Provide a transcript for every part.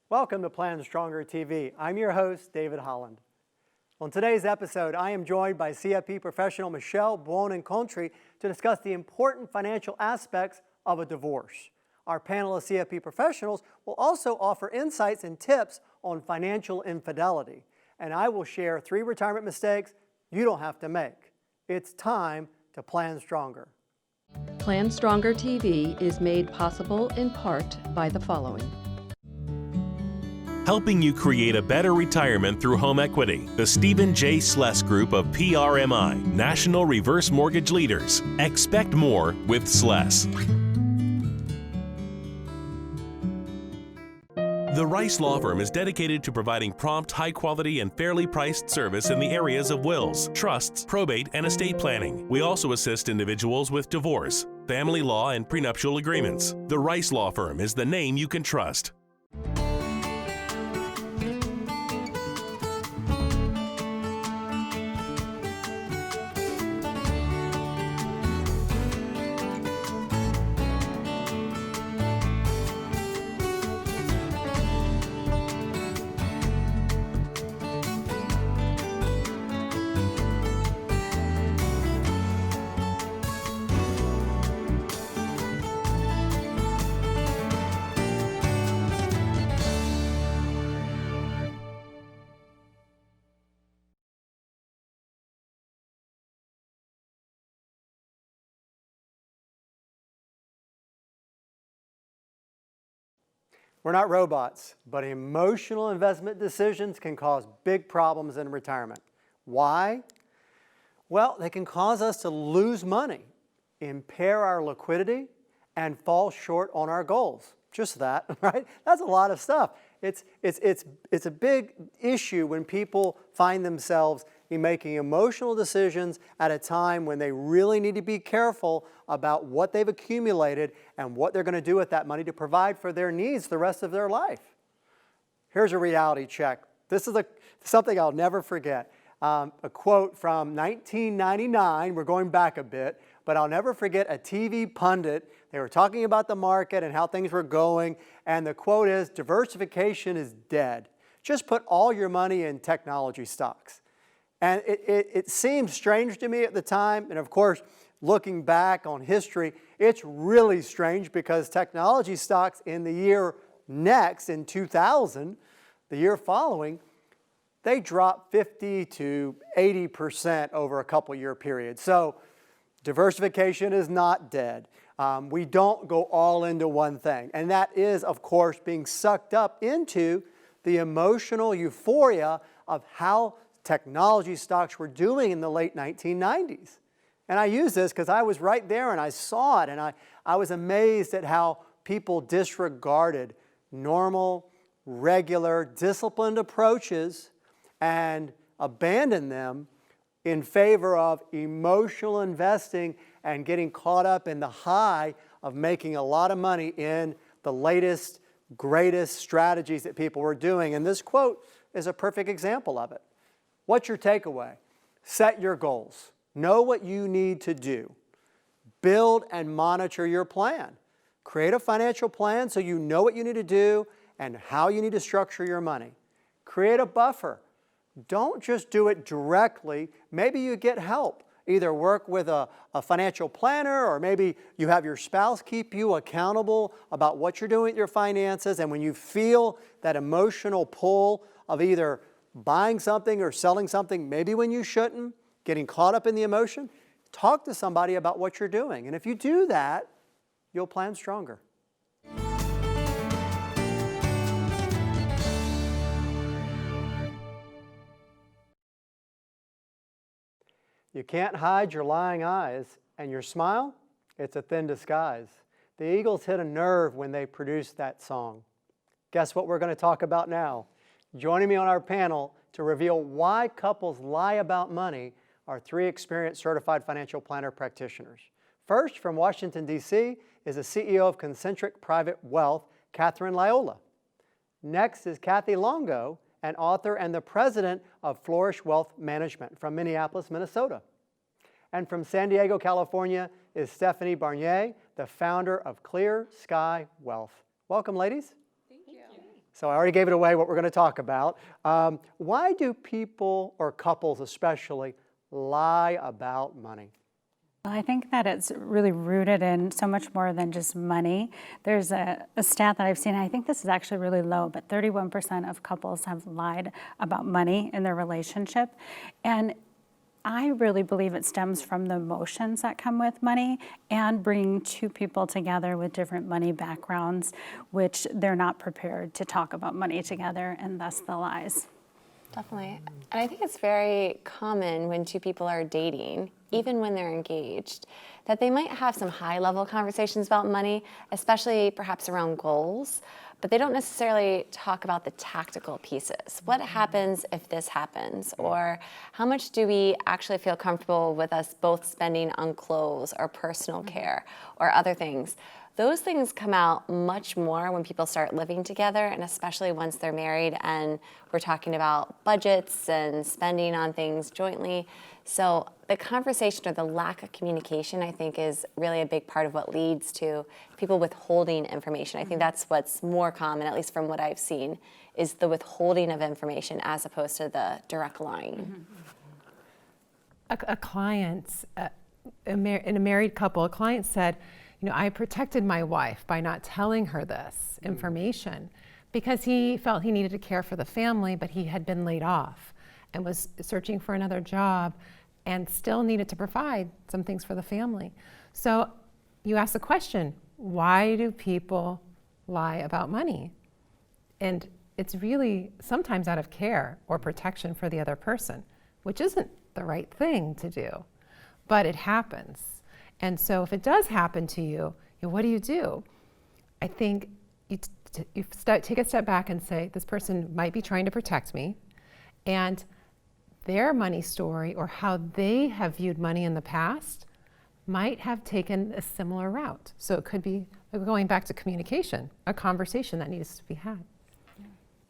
Welcome to PlanStrongerTV. I'm your host, David Holland. On today's episode, I am joined by CFP professional Michelle Buonincontri to discuss the important financial aspects of a divorce. Our panel of CFP professionals will also offer insights and tips on financial infidelity. And I will share 3 retirement mistakes you don't have to make. It's time to plan stronger. PlanStrongerTV is made possible in part by the following. Helping you create a better retirement through home equity. The Stephen J. Sless Group of PRMI, National Reverse Mortgage Leaders. Expect more with Sless. The Rice Law Firm is dedicated to providing prompt, high-quality, and fairly priced service in the areas of wills, trusts, probate, and estate planning. We also assist individuals with divorce, family law, and prenuptial agreements. The Rice Law Firm is the name you can trust. We're not robots, but emotional investment decisions can cause big problems in retirement. Why? Well, they can cause us to lose money, impair our liquidity, and fall short on our goals. Just that, right? That's a lot of stuff. It's a big issue when people find themselves in making emotional decisions at a time when they really need to be careful about what they've accumulated and what they're going to do with that money to provide for their needs the rest of their life. Here's a reality check. This is something I'll never forget. A quote from 1999. We're going back a bit, but I'll never forget a TV pundit. They were talking about the market and how things were going, and the quote is, "Diversification is dead. Just put all your money in technology stocks." And it seemed strange to me at the time, and of course, looking back on history, it's really strange because technology stocks in the year next, in 2000, the year following, they dropped 50 to 80% over a couple-year period. So diversification is not dead. We don't go all into one thing. And that is, of course, being sucked up into the emotional euphoria of how technology stocks were doing in the late 1990s. And I use this because I was right there and I saw it, and I was amazed at how people disregarded normal, regular, disciplined approaches and abandoned them in favor of emotional investing and getting caught up in the high of making a lot of money in the latest, greatest strategies that people were doing. And this quote is a perfect example of it. What's your takeaway? Set your goals. Know what you need to do. Build and monitor your plan. Create a financial plan so you know what you need to do and how you need to structure your money. Create a buffer. Don't just do it directly. Maybe you get help. Either work with a financial planner, or maybe you have your spouse keep you accountable about what you're doing with your finances. And when you feel that emotional pull of either buying something or selling something, maybe when you shouldn't, getting caught up in the emotion, talk to somebody about what you're doing. And if you do that, you'll plan stronger. You can't hide your lying eyes, and your smile, it's a thin disguise. The Eagles hit a nerve when they produced that song. Guess what we're going to talk about now? Joining me on our panel to reveal why couples lie about money are 3 experienced certified financial planner practitioners. First, from Washington, D.C., is the CEO of Concentric Private Wealth, Catherine Loyola. Next is Kathy Longo, an author and the president of Flourish Wealth Management from Minneapolis, Minnesota. And from San Diego, California, is Stephanie Barnier, the founder of Clear Sky Wealth. Welcome, ladies. Thank you. So I already gave it away what we're going to talk about. Why do people, or couples especially, lie about money? Well, I think that it's really rooted in so much more than just money. There's a stat that I've seen, and I think this is actually really low, but 31% of couples have lied about money in their relationship. And I really believe it stems from the emotions that come with money and bringing two people together with different money backgrounds, which they're not prepared to talk about money together, and thus the lies. Definitely. And I think it's very common when two people are dating, even when they're engaged, that they might have some high-level conversations about money, especially perhaps around goals, but they don't necessarily talk about the tactical pieces. What happens if this happens? Or how much do we actually feel comfortable with us both spending on clothes or personal care or other things? Those things come out much more when people start living together, and especially once they're married and we're talking about budgets and spending on things jointly. So the conversation or the lack of communication, I think, is really a big part of what leads to people withholding information. I think that's what's more common, at least from what I've seen, is the withholding of information as opposed to the direct lying. A client, in a married couple, a client said, I protected my wife by not telling her this information because he felt he needed to care for the family, but he had been laid off and was searching for another job and still needed to provide some things for the family. So you ask the question, why do people lie about money? And it's really sometimes out of care or protection for the other person, which isn't the right thing to do, but it happens. And so if it does happen to you, what do? I think you take a step back and say, this person might be trying to protect me, and their money story or how they have viewed money in the past might have taken a similar route. So it could be going back to communication, a conversation that needs to be had.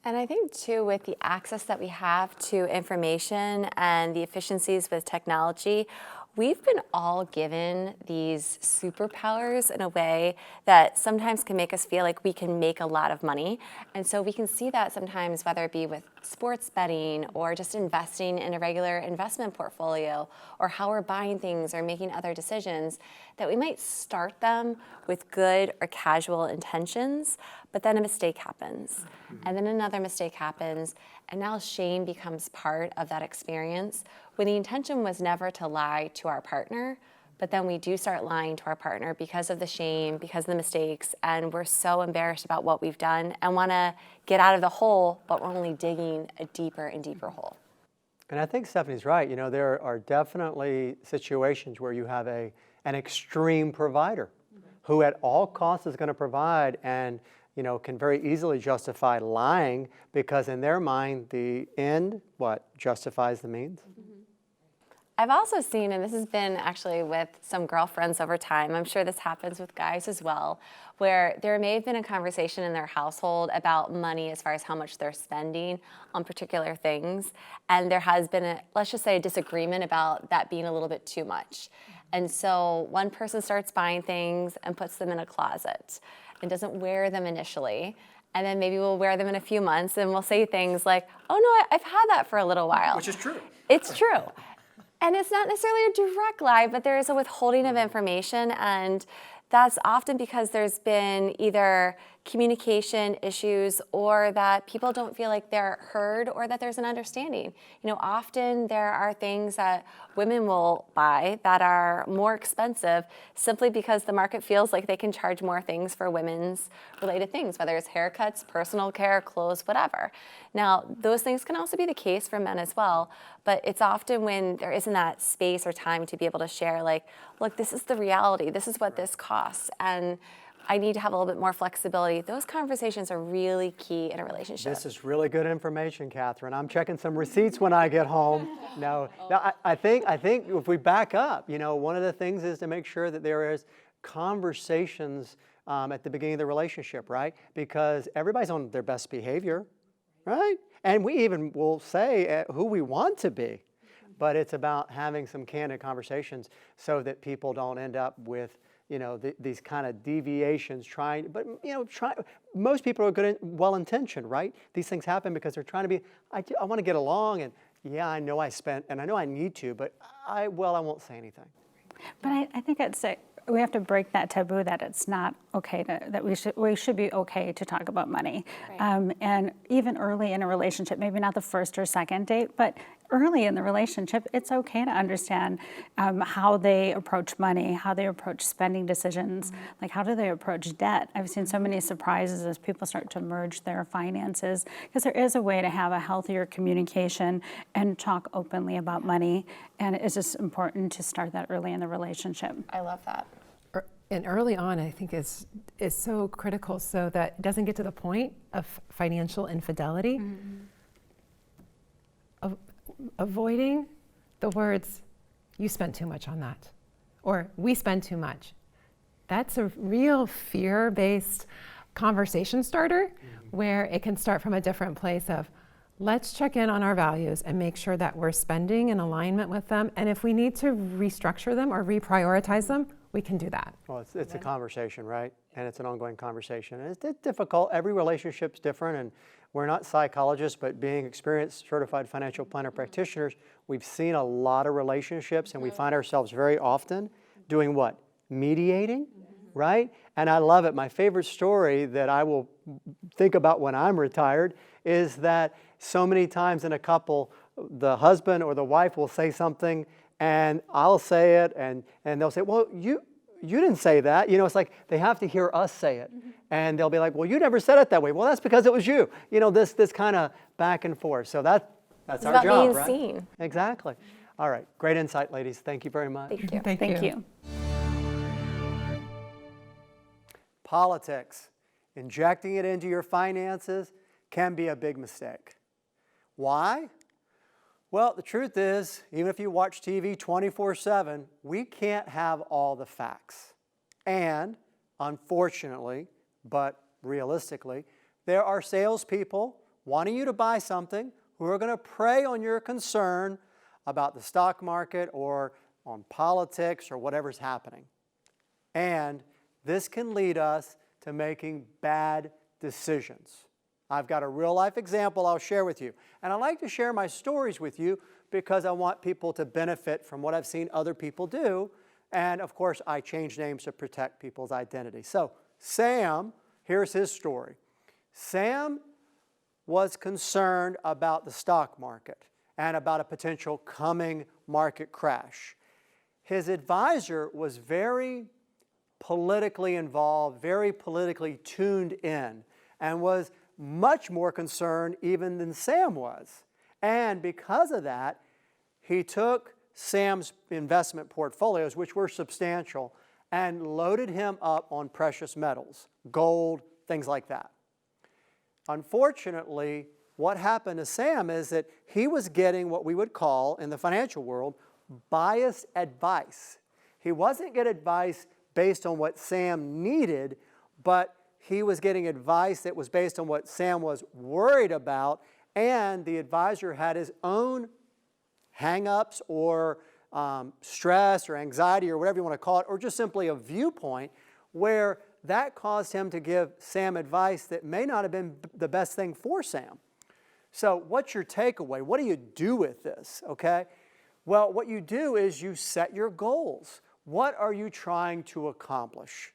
And I think, too, with the access that we have to information and the efficiencies with technology, we've been all given these superpowers in a way that sometimes can make us feel like we can make a lot of money. And so we can see that sometimes, whether it be with sports betting or just investing in a regular investment portfolio or how we're buying things or making other decisions, that we might start them with good or casual intentions, but then a mistake happens. And then another mistake happens, and now shame becomes part of that experience when the intention was never to lie to our partner, but then we do start lying to our partner because of the shame, because of the mistakes, and we're so embarrassed about what we've done and want to get out of the hole, but we're only digging a deeper and deeper hole. And I think Stephanie's right. There are definitely situations where you have an extreme provider who at all costs is going to provide and can very easily justify lying because in their mind, the end, justifies the means? I've also seen, and this has been actually with some girlfriends over time, I'm sure this happens with guys as well, where there may have been a conversation in their household about money as far as how much they're spending on particular things. And there has been, let's just say, a disagreement about that being a little bit too much. And so one person starts buying things and puts them in a closet and doesn't wear them initially. And then maybe we'll wear them in a few months and we'll say things like, oh no, I've had that for a little while. Which is true. It's true. And it's not necessarily a direct lie, but there is a withholding of information, and that's often because there's been either communication issues or that people don't feel like they're heard or that there's an understanding. Often there are things that women will buy that are more expensive simply because the market feels like they can charge more things for women's related things, whether it's haircuts, personal care, clothes, whatever. Now, those things can also be the case for men as well, but it's often when there isn't that space or time to be able to share, like, look, this is the reality, this is what this costs, and I need to have a little bit more flexibility. Those conversations are really key in a relationship. This is really good information, Catherine. I'm checking some receipts when I get home. No, I think if we back up, one of the things is to make sure that there is conversations at the beginning of the relationship, right? Because everybody's on their best behavior, right? And we even will say who we want to be. But it's about having some candid conversations so that people don't end up with these kind of deviations but most people are good, well-intentioned, right? These things happen because they're trying to be, I want to get along, and yeah, I know I spent, and I know I need to, but I won't say anything. But I think we have to break that taboo that it's not okay that we should be okay to talk about money. Right. And even early in a relationship, maybe not the first or second date, but early in the relationship, it's okay to understand how they approach money, how they approach spending decisions, like how do they approach debt. I've seen so many surprises as people start to merge their finances, because there is a way to have a healthier communication and talk openly about money, and it's just important to start that early in the relationship. I love that. And early on, I think is so critical so that it doesn't get to the point of financial infidelity. Avoiding the words, you spent too much on that, or we spend too much. That's a real fear-based conversation starter where it can start from a different place of, let's check in on our values and make sure that we're spending in alignment with them. And if we need to restructure them or reprioritize them, we can do that. Well, it's a conversation, right? And it's an ongoing conversation. And it's difficult. Every relationship's different, and we're not psychologists, but being experienced certified financial planner practitioners, we've seen a lot of relationships, and we find ourselves very often doing what? Mediating, right? And I love it. My favorite story that I will think about when I'm retired is that so many times in a couple, the husband or the wife will say something, and I'll say it, and they'll say, well, you didn't say that. It's like they have to hear us say it. And they'll be like, well, you never said it that way. Well, that's because it was you. This kind of back and forth. So that's our about job, being right? seen. Exactly. All right. Great insight, ladies. Thank you very much. Thank you. Thank you. Politics, injecting it into your finances can be a big mistake. Why? Well, the truth is, even if you watch TV 24/7, we can't have all the facts. And unfortunately, but realistically, there are salespeople wanting you to buy something who are going to prey on your concern about the stock market or on politics or whatever's happening. And this can lead us to making bad decisions. I've got a real-life example I'll share with you. And I like to share my stories with you because I want people to benefit from what I've seen other people do. And, of course, I change names to protect people's identity. So, Sam, here's his story. Sam was concerned about the stock market and about a potential coming market crash. His advisor was very politically involved, very politically tuned in, and was much more concerned even than Sam was. And because of that, he took Sam's investment portfolios, which were substantial, and loaded him up on precious metals, gold, things like that. Unfortunately, what happened to Sam is that he was getting what we would call, in the financial world, biased advice. He wasn't getting advice based on what Sam needed, but he was getting advice that was based on what Sam was worried about, and the advisor had his own hang-ups or stress or anxiety or whatever you want to call it, or just simply a viewpoint where that caused him to give Sam advice that may not have been the best thing for Sam. So what's your takeaway? What do you do with this, okay? Well, what you do is you set your goals. What are you trying to accomplish?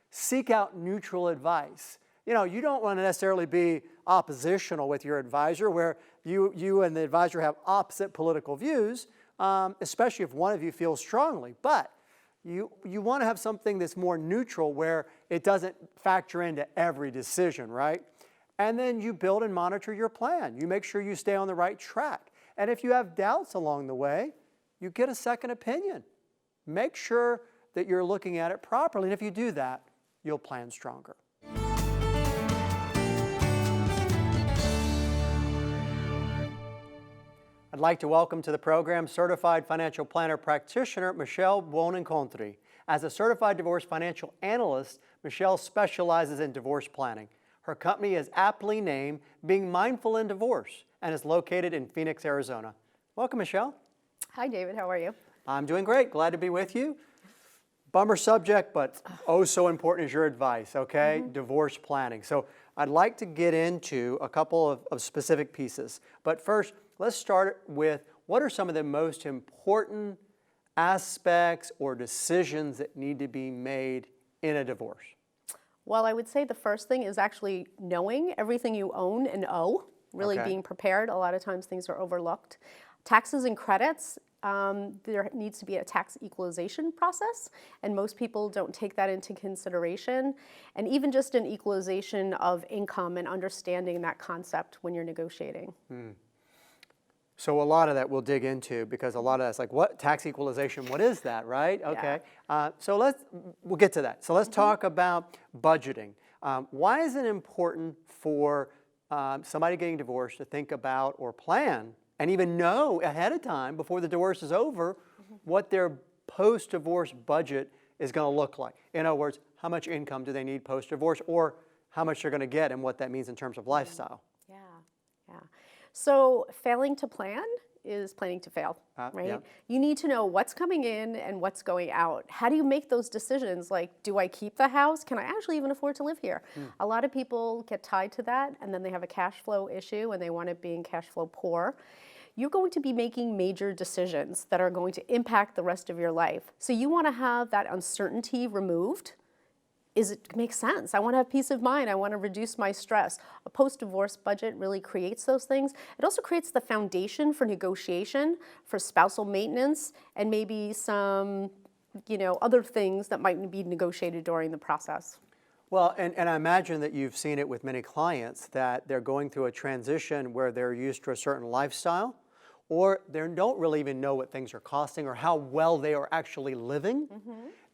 Seek out neutral advice. You don't want to necessarily be oppositional with your advisor where you and the advisor have opposite political views, especially if one of you feels strongly. But you want to have something that's more neutral where it doesn't factor into every decision, right? And then you build and monitor your plan. You make sure you stay on the right track. And if you have doubts along the way, you get a second opinion. Make sure that you're looking at it properly. And if you do that, you'll plan stronger. I'd like to welcome to the program Certified Financial Planner Practitioner Michelle Buonincontri. As a Certified Divorce Financial Analyst, Michelle specializes in divorce planning. Her company is aptly named Being Mindful in Divorce and is located in Phoenix, Arizona. Welcome, Michelle. Hi, David. How are you? I'm doing great. Glad to be with you. Bummer subject, but oh so important is your advice, okay? Divorce planning. So I'd like to get into a couple of specific pieces. But first, let's start with what are some of the most important aspects or decisions that need to be made in a divorce? Well, I would say the first thing is actually knowing everything you own and owe, really Okay. being prepared. A lot of times things are overlooked. Taxes and credits, there needs to be a tax equalization process, and most people don't take that into consideration. And even just an equalization of income and understanding that concept when you're negotiating. So a lot of that we'll dig into because a lot of that's like, what tax equalization, what is that, right? Okay. So we'll get to that. So let's talk about budgeting. Why is it important for somebody getting divorced to think about or plan and even know ahead of time before the divorce is over what their post-divorce budget is going to look like? In other words, how much income do they need post-divorce, or how much they're going to get and what that means in terms of lifestyle? Yeah. So failing to plan is planning to fail, right? yeah. You need to know what's coming in and what's going out. How do you make those decisions? Like, do I keep the house? Can I actually even afford to live here? A lot of people get tied to that, and then they have a cash flow issue and they wind up being cash flow poor. You're going to be making major decisions that are going to impact the rest of your life. So you want to have that uncertainty removed. It makes sense. I want to have peace of mind. I want to reduce my stress. A post-divorce budget really creates those things. It also creates the foundation for negotiation, for spousal maintenance, and maybe some, other things that might be negotiated during the process. Well, and I imagine that you've seen it with many clients that they're going through a transition where they're used to a certain lifestyle, or they don't really even know what things are costing or how well they are actually living,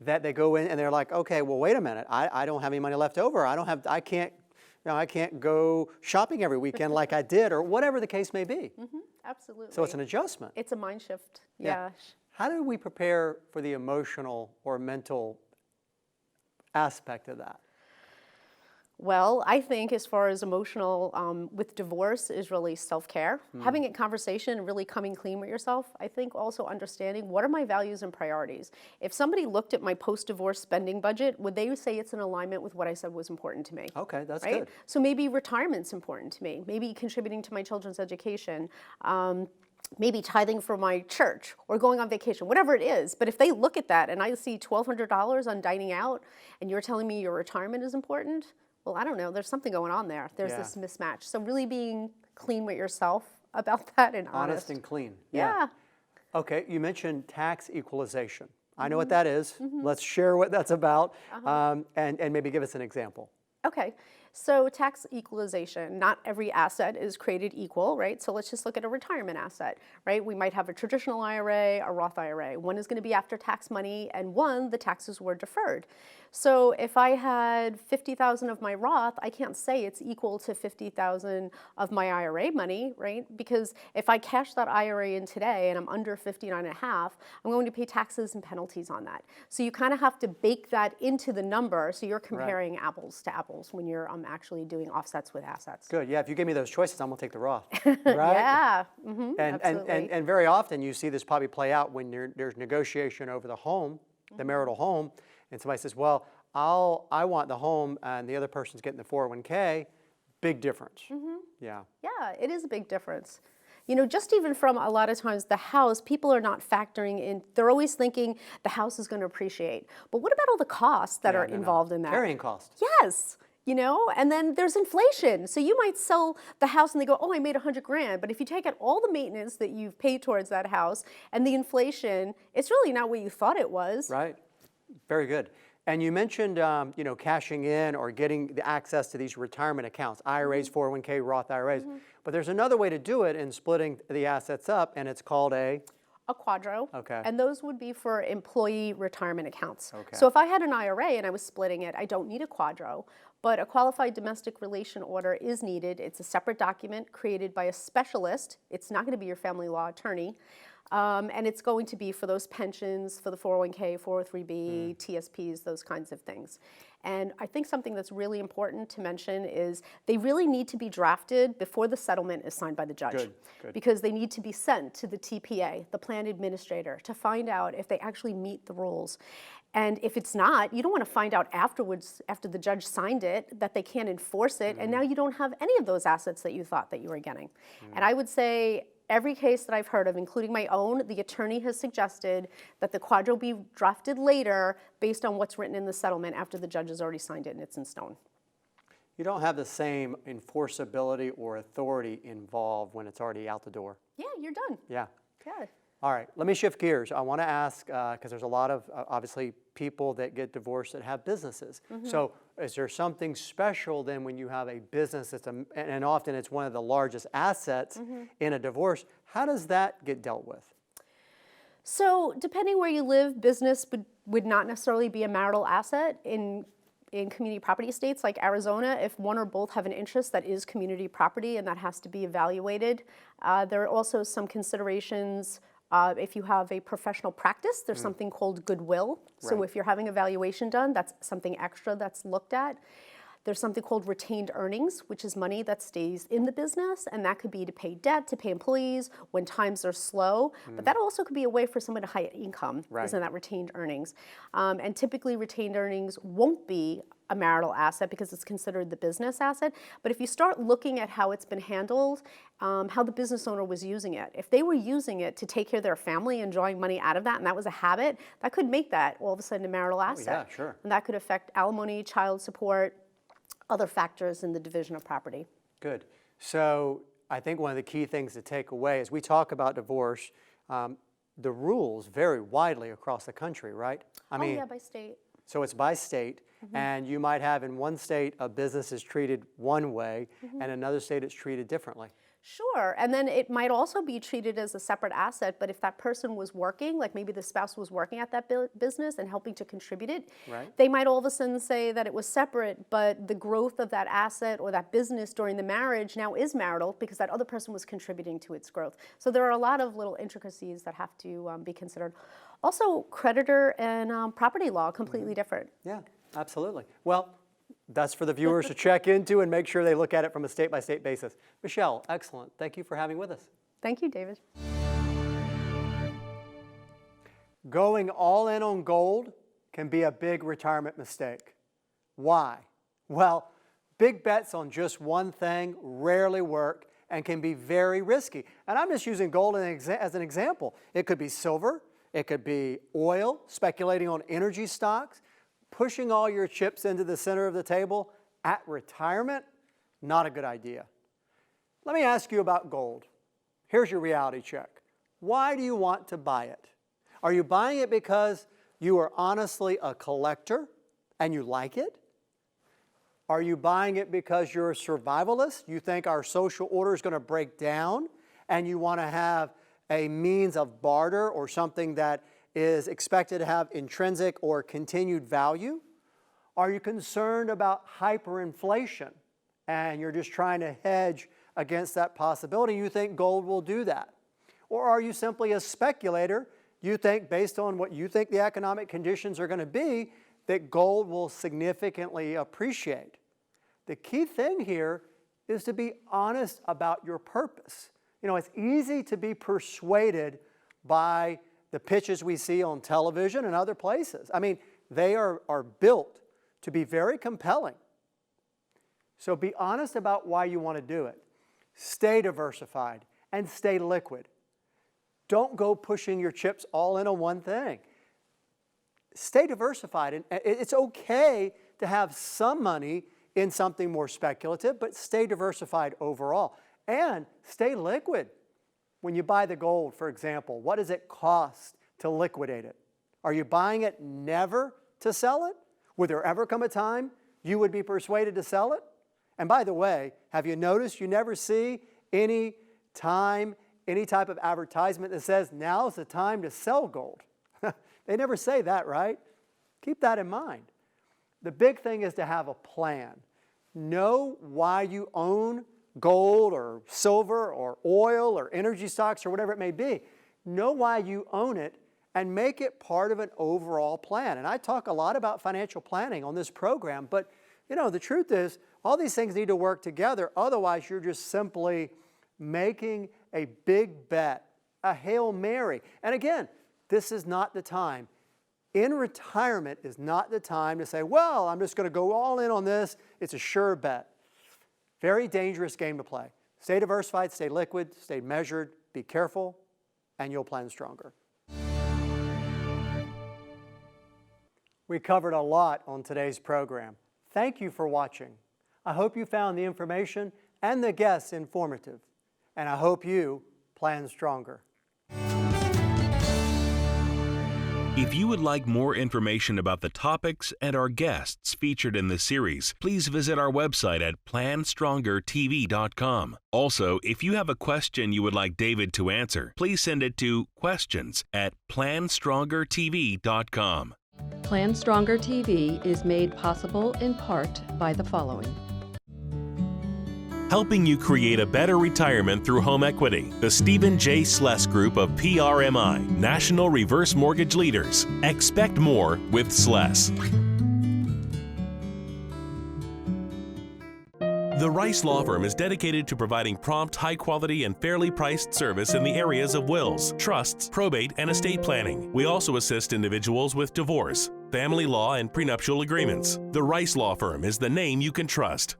that they go in and they're like, okay, well, wait a minute, I don't have any money left over. I can't go shopping every weekend like I did, or whatever the case may be. Absolutely. So it's an adjustment. It's a mind shift. Yeah. How do we prepare for the emotional or mental aspect of that? Well, I think as far as emotional with divorce is really self-care. Having a conversation and really coming clean with yourself. I think also understanding what are my values and priorities. If somebody looked at my post-divorce spending budget, would they say it's in alignment with what I said was important to me? Okay, that's right? good. So maybe retirement's important to me. Maybe contributing to my children's education. Maybe tithing for my church or going on vacation, whatever it is. But if they look at that and I see $1,200 on dining out and you're telling me your retirement is important, well, I don't know, there's something going on there. There's this mismatch. So really being clean with yourself about that and honest. And clean. Yeah. Okay, you mentioned tax equalization. I know what that is. Let's share what that's about and maybe give us an example. Okay, so tax equalization, not every asset is created equal, right? So let's just look at a retirement asset, right? We might have a traditional IRA, a Roth IRA. One is going to be after tax money, and one, the taxes were deferred. So if I had $50,000 of my Roth, I can't say it's equal to $50,000 of my IRA money, right? Because if I cash that IRA in today and I'm under 59.5, I'm going to pay taxes and penalties on that. So you kind of have to bake that into the number so you're comparing apples to apples when you're actually doing offsets with assets. Good. Yeah, if you give me those choices, I'm going to take the Roth. Right? Yeah. And very often you see this probably play out when there's negotiation over the home, the marital home, and somebody says, well, I want the home and the other person's getting the 401k. Big difference. Yeah. Yeah, it is a big difference. Just even from a lot of times the house, people are not factoring in, they're always thinking the house is going to appreciate. But what about all the costs that are involved in that? Carrying cost. Yes. And then there's inflation. So you might sell the house and they go, oh, I made $100,000. But if you take out all the maintenance that you've paid towards that house and the inflation, it's really not what you thought it was. Right. Very good. And you mentioned, cashing in or getting the access to these retirement accounts, IRAs, 401k, Roth IRAs. But there's another way to do it in splitting the assets up, and it's called a quadro. Okay. And those would be for employee retirement accounts. Okay. So if I had an IRA and I was splitting it, I don't need a quadro. But a qualified domestic relation order is needed. It's a separate document created by a specialist. It's not going to be your family law attorney. And it's going to be for those pensions, for the 401k, 403b, TSPs, those kinds of things. And I think something that's really important to mention is they really need to be drafted before the settlement is signed by the judge. Good. Because they need to be sent to the TPA, the plan administrator, to find out if they actually meet the rules. And if it's not, you don't want to find out afterwards, after the judge signed it, that they can't enforce it, and now you don't have any of those assets that you thought that you were getting. And I would say every case that I've heard of, including my own, the attorney has suggested that the quadro be drafted later based on what's written in the settlement after the judge has already signed it and it's in stone. You don't have the same enforceability or authority involved when it's already out the door. Yeah, you're done. Yeah. Yeah. All right, let me shift gears. I want to ask, because there's a lot of, obviously, people that get divorced that have businesses. So is there something special then when you have a business that's, and often it's one of the largest assets in a divorce, how does that get dealt with? So depending where you live, business would not necessarily be a marital asset. In community property states like Arizona, if one or both have an interest, that is community property and that has to be evaluated. There are also some considerations. If you have a professional practice, there's something called goodwill. So Right. if you're having a valuation done, that's something extra that's looked at. There's something called retained earnings, which is money that stays in the business, and that could be to pay debt, to pay employees when times are slow. But that also could be a way for someone to hide income, Right. isn't that retained earnings? And typically retained earnings won't be a marital asset because it's considered the business asset. But if you start looking at how it's been handled, how the business owner was using it, if they were using it to take care of their family and drawing money out of that, and that was a habit, that could make that all of a sudden a marital asset. yeah, sure. And that could affect alimony, child support, other factors in the division of property. Good. So I think one of the key things to take away as we talk about divorce, the rules vary widely across the country, right? I Oh yeah, by state. So it's by state, and you might have in one state a business is treated one way, and another state it's treated differently. Sure, and then it might also be treated as a separate asset, but if that person was working, like maybe the spouse was working at that business and helping to contribute it, Right. they might all of a sudden say that it was separate, but the growth of that asset or that business during the marriage now is marital because that other person was contributing to its growth. So there are a lot of little intricacies that have to be considered. Also, creditor and property law, completely different. Yeah, absolutely. Well, that's for the viewers to check into and make sure they look at it from a state-by-state basis. Michelle, excellent. Thank you for having with us. Thank you, David. Going all in on gold can be a big retirement mistake. Why? Well, big bets on just one thing rarely work and can be very risky. And I'm just using gold as an example. It could be silver, it could be oil, speculating on energy stocks, pushing all your chips into the center of the table at retirement, not a good idea. Let me ask you about gold. Here's your reality check. Why do you want to buy it? Are you buying it because you are honestly a collector and you like it? Are you buying it because you're a survivalist? You think our social order is going to break down and you want to have a means of barter or something that is expected to have intrinsic or continued value? Are you concerned about hyperinflation and you're just trying to hedge against that possibility? You think gold will do that? Or are you simply a speculator? You think based on what you think the economic conditions are going to be that gold will significantly appreciate. The key thing here is to be honest about your purpose. You know, it's easy to be persuaded by the pitches we see on television and other places. I mean, they are built to be very compelling. So be honest about why you want to do it. Stay diversified and stay liquid. Don't go pushing your chips all in on one thing. Stay diversified. And it's okay to have some money in something more speculative, but stay diversified overall. And stay liquid. When you buy the gold, for example, what does it cost to liquidate it? Are you buying it never to sell it? Would there ever come a time you would be persuaded to sell it? And by the way, have you noticed you never see any type of advertisement that says now's the time to sell gold? They never say that, right? Keep that in mind. The big thing is to have a plan. Know why you own gold or silver or oil or energy stocks or whatever it may be. Know why you own it and make it part of an overall plan. And I talk a lot about financial planning on this program, but the truth is all these things need to work together. Otherwise, you're just simply making a big bet, a Hail Mary. And again, this is not the time. In retirement is not the time to say, well, I'm just going to go all in on this. It's a sure bet. Very dangerous game to play. Stay diversified, stay liquid, stay measured, be careful, and you'll plan stronger. We covered a lot on today's program. Thank you for watching. I hope you found the information and the guests informative, and I hope you plan stronger. If you would like more information about the topics and our guests featured in this series, please visit our website at PlanStrongerTV.com. Also, if you have a question you would like David to answer, please send it to questions@PlanStrongerTV.com. PlanStronger TV is made possible in part by the following. Helping you create a better retirement through home equity. The Stephen J. Sless Group of PRMI, National Reverse Mortgage Leaders. Expect more with Sless. The Rice Law Firm is dedicated to providing prompt, high-quality, and fairly priced service in the areas of wills, trusts, probate, and estate planning. We also assist individuals with divorce, family law, and prenuptial agreements. The Rice Law Firm is the name you can trust.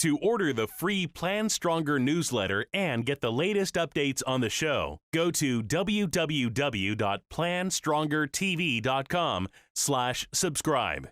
To order the free PlanStronger newsletter and get the latest updates on the show, go to www.PlanStrongerTV.com/subscribe.